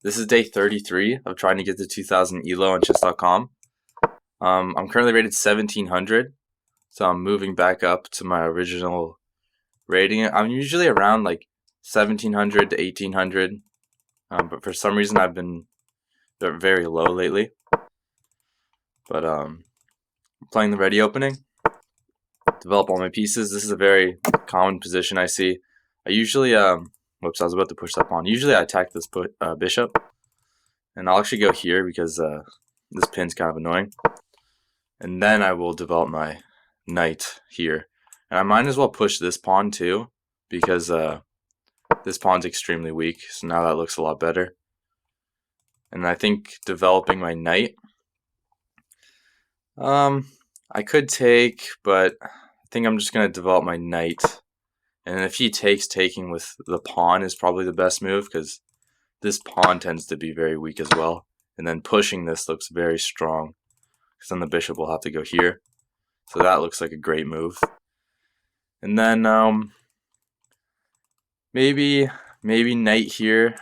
This is day 33 of trying to get to 2000 ELO on chess.com. I'm currently rated 1700, so I'm moving back up to my original rating. I'm usually around like 1700 to 1800, but for some reason I've been very low lately. But playing the Réti opening, develop all my pieces. This is a very common position I see. I usually, whoops, I was about to push that pawn. Usually I attack this bishop, and I'll actually go here because this pin's kind of annoying. And then I will develop my knight here. And I might as well push this pawn too, because this pawn's extremely weak, so now that looks a lot better. And I think developing my knight, I could take, but I think I'm just going to develop my knight. And if he takes, taking with the pawn is probably the best move, because this pawn tends to be very weak as well. And then pushing this looks very strong, because then the bishop will have to go here. So that looks like a great move. And then maybe knight here.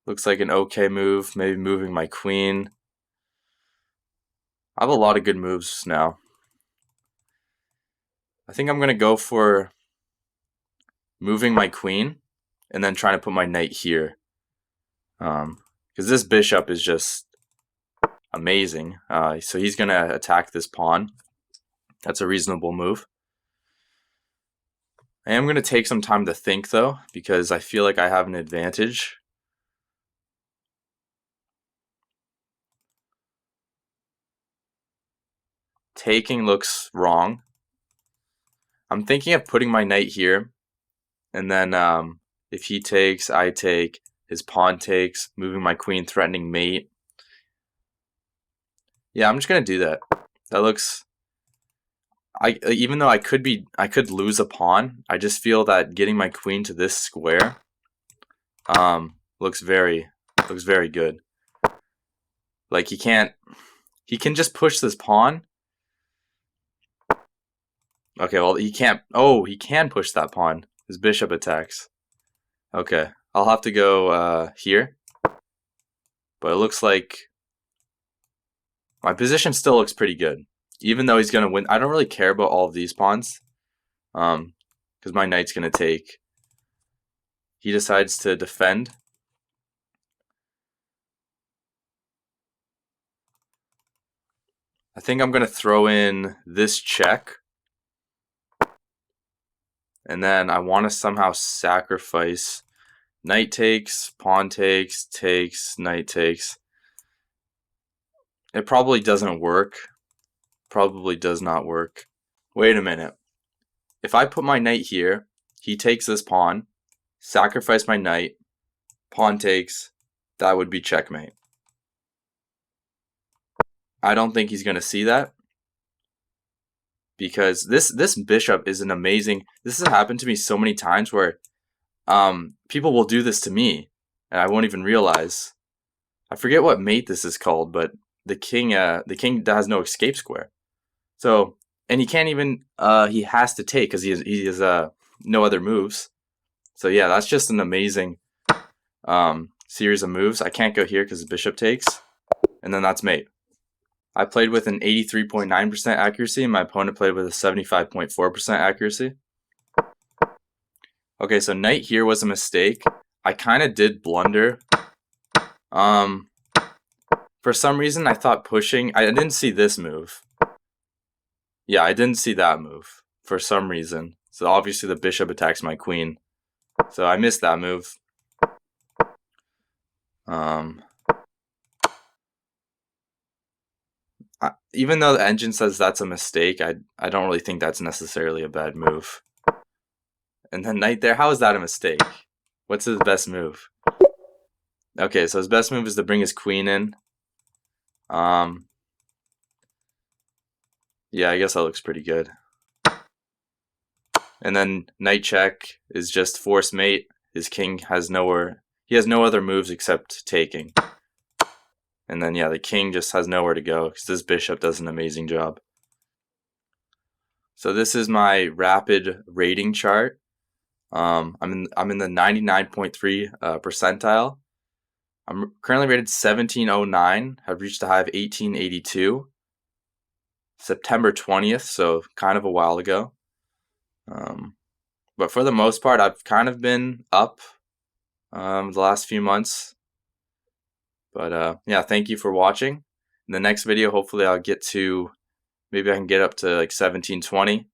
Looks like an okay move. Maybe moving my queen. I have a lot of good moves now. I think I'm going to go for moving my queen and then trying to put my knight here. Because this bishop is just amazing. So he's going to attack this pawn. That's a reasonable move. I am going to take some time to think though, because I feel like I have an advantage. Taking looks wrong. I'm thinking of putting my knight here, and then if he takes, I take, his pawn takes, moving my queen, threatening mate. Yeah, I'm just gonna do that. That looks. Even though I could lose a pawn, I just feel that getting my queen to this square looks very good. Like he can just push this pawn. Okay, well he can't. Oh, he can push that pawn. His bishop attacks. Okay, I'll have to go here. But it looks like my position still looks pretty good. Even though he's going to win, I don't really care about all of these pawns. Because my knight's going to take. He decides to defend. I think I'm going to throw in this check. And then I want to somehow sacrifice. Knight takes, pawn takes, takes, knight takes. It probably doesn't work. Probably does not work. Wait a minute. If I put my knight here, he takes this pawn, sacrifice my knight, pawn takes, that would be checkmate. I don't think he's going to see that, because this bishop is an amazing. This has happened to me so many times where people will do this to me and I won't even realize. I forget what mate this is called, but the king has no escape square. So, and he can't even he has to take because he has no other moves. So yeah, that's just an amazing series of moves. I can't go here because the bishop takes, and then that's mate. I played with an 83.9% accuracy, and my opponent played with a 75.4% accuracy. Okay, so knight here was a mistake. I kind of did blunder. For some reason, I thought pushing. I didn't see this move. Yeah, I didn't see that move for some reason. So obviously the bishop attacks my queen. So I missed that move. Even though the engine says that's a mistake, I don't really think that's necessarily a bad move. And then knight there, how is that a mistake? What's his best move? Okay, so his best move is to bring his queen in. Yeah, I guess that looks pretty good. And then knight check is just force mate. His king has nowhere. He has no other moves except taking. And then yeah, the king just has nowhere to go because this bishop does an amazing job. So this is my rapid rating chart. I'm in the 99.3 percentile. I'm currently rated 1709. I've reached a high of 1882. September 20th, so kind of a while ago. But for the most part, I've kind of been up the last few months. But yeah, thank you for watching. In the next video, hopefully I'll get to, maybe I can get up to like 1720.